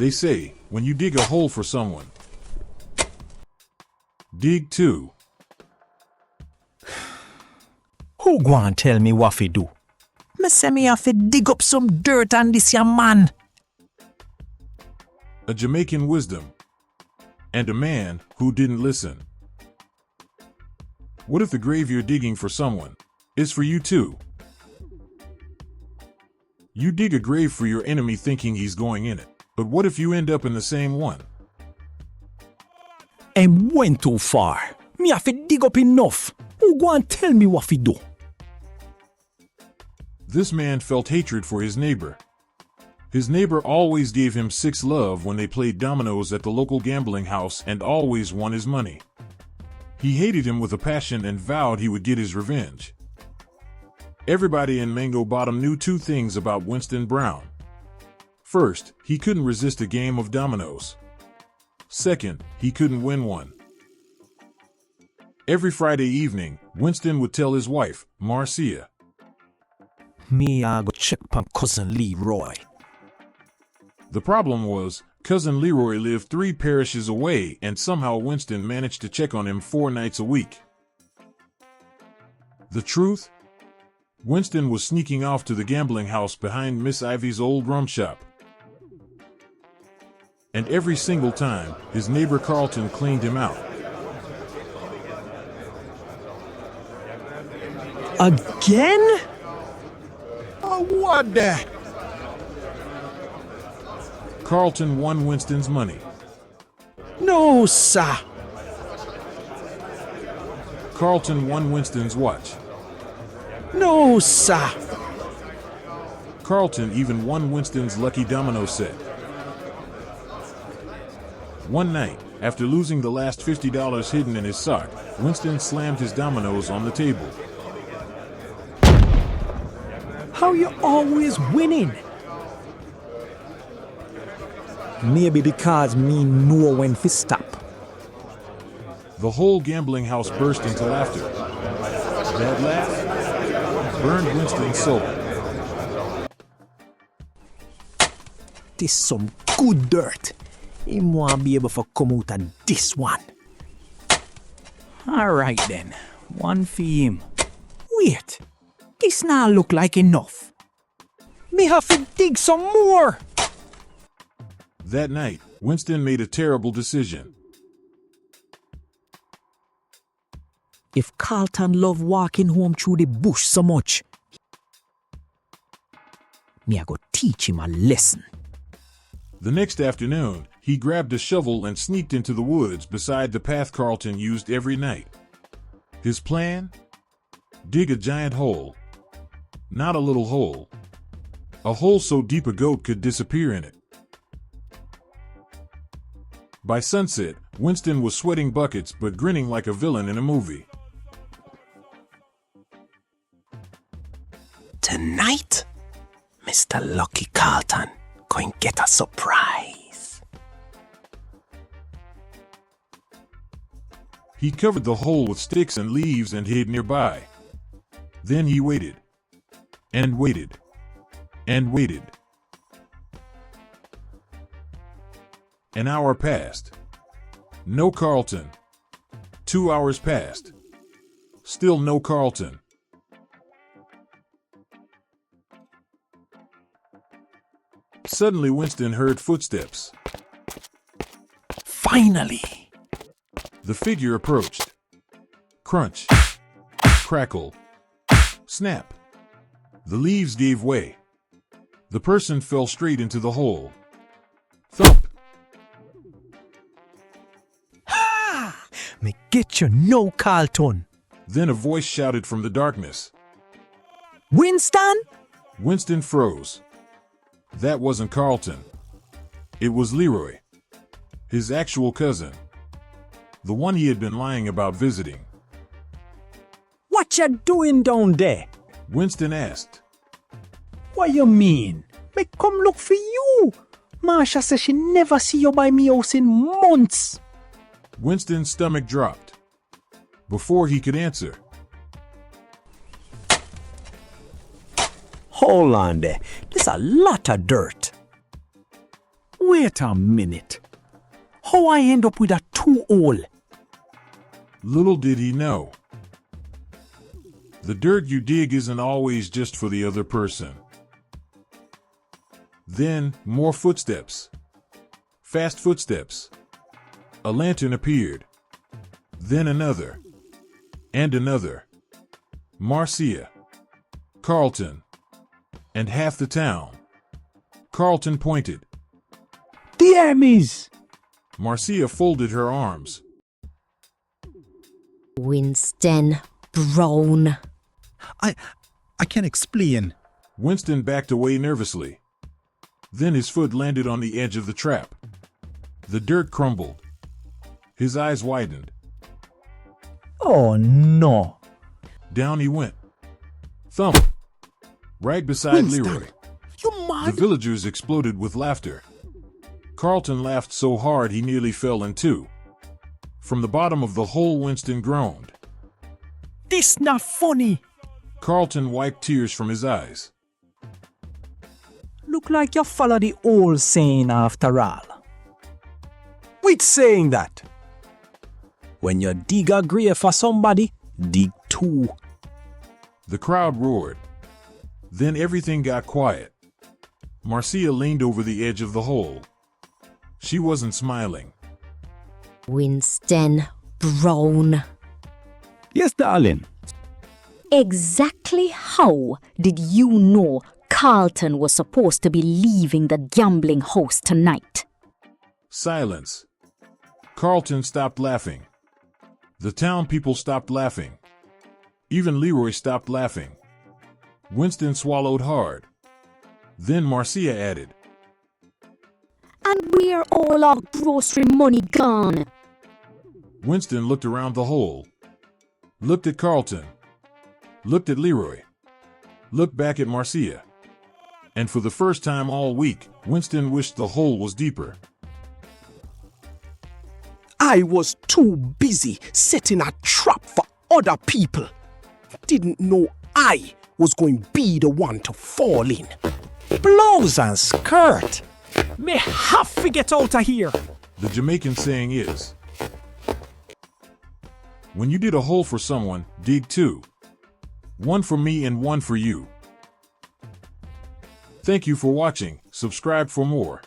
They say, when you dig a hole for someone, dig two. Who gwaan tell me what fi do? Me say me have to dig up some dirt on this ya man. A Jamaican wisdom. And a man who didn't listen. What if the grave you're digging for someone is for you too? You dig a grave for your enemy thinking he's going in it. But what if you end up in the same one? And went too far. Me have to dig up enough. Who gwaan tell me what fi do? This man felt hatred for his neighbor. His neighbor always gave him 6 love when they played dominoes at the local gambling house and always won his money. He hated him with a passion and vowed he would get his revenge. Everybody in Mango Bottom knew 2 things about Winston Brown. First, he couldn't resist a game of dominoes. Second, he couldn't win one. Every Friday evening, Winston would tell his wife, Marcia, Me go check pon cousin Leroy. The problem was, cousin Leroy lived 3 parishes away and somehow Winston managed to check on him 4 nights a week. The truth? Winston was sneaking off to the gambling house behind Miss Ivy's old rum shop. And every single time, his neighbor Carlton cleaned him out. Again? What the? Carlton won Winston's money. No, sir. Carlton won Winston's watch. No, sir. Carlton even won Winston's lucky domino set. One night, after losing the last $50 hidden in his sock, Winston slammed his dominoes on the table. How you always winning? Maybe because me know when to stop. The whole gambling house burst into laughter. That laugh burned Winston's soul. This some good dirt. He won't be able to come out of this one. Alright then, one for him. Wait, this now look like enough. Me have to dig some more. That night, Winston made a terrible decision. If Carlton loved walking home through the bush so much, me I go teach him a lesson. The next afternoon, he grabbed a shovel and sneaked into the woods beside the path Carlton used every night. His plan? Dig a giant hole. Not a little hole. A hole so deep a goat could disappear in it. By sunset, Winston was sweating buckets but grinning like a villain in a movie. Tonight, Mr. Lucky Carlton going get a surprise. He covered the hole with sticks and leaves and hid nearby. Then he waited. And waited. And waited. An hour passed. No Carlton. 2 hours passed. Still no Carlton. Suddenly Winston heard footsteps. Finally! The figure approached. Crunch. Crackle. Snap. The leaves gave way. The person fell straight into the hole. Thump. Ha! Me get you no Carlton. Then a voice shouted from the darkness. Winston? Winston froze. That wasn't Carlton. It was Leroy. His actual cousin. The one he had been lying about visiting. What you doing down there? Winston asked. What you mean? Me come look for you. Marcia says she never see you by me house in months. Winston's stomach dropped. Before he could answer. Hold on there. There's a lot of dirt. Wait a minute. How I end up with a 2-hole? Little did he know. The dirt you dig isn't always just for the other person. Then, more footsteps. Fast footsteps. A lantern appeared. Then another. And another. Marcia. Carlton. And half the town. Carlton pointed. The Emmys! Marcia folded her arms. Winston Brown. I can't explain. Winston backed away nervously. Then his foot landed on the edge of the trap. The dirt crumbled. His eyes widened. Oh no. Down he went. Thump! Right beside Winston, Leroy. You The mad? villagers exploded with laughter. Carlton laughed so hard he nearly fell in two. From the bottom of the hole, Winston groaned. This not funny. Carlton wiped tears from his eyes. Look like you follow the old saying after all. Which saying that? When you dig a grave for somebody, dig two. The crowd roared. Then everything got quiet. Marcia leaned over the edge of the hole. She wasn't smiling. Winston Brown. Yes, darling. Exactly how did you know Carlton was supposed to be leaving the gambling house tonight? Silence. Carlton stopped laughing. The town people stopped laughing. Even Leroy stopped laughing. Winston swallowed hard. Then Marcia added, And where all our grocery money gone? Winston looked around the hole. Looked at Carlton. Looked at Leroy. Looked back at Marcia. And for the first time all week, Winston wished the hole was deeper. I was too busy setting a trap for other people. Didn't know I was going to be the one to fall in. Blouse and skirt. Me have to get out of here. The Jamaican saying is, when you did a hole for someone, dig two. One for me and one for you. Thank you for watching. Subscribe for more.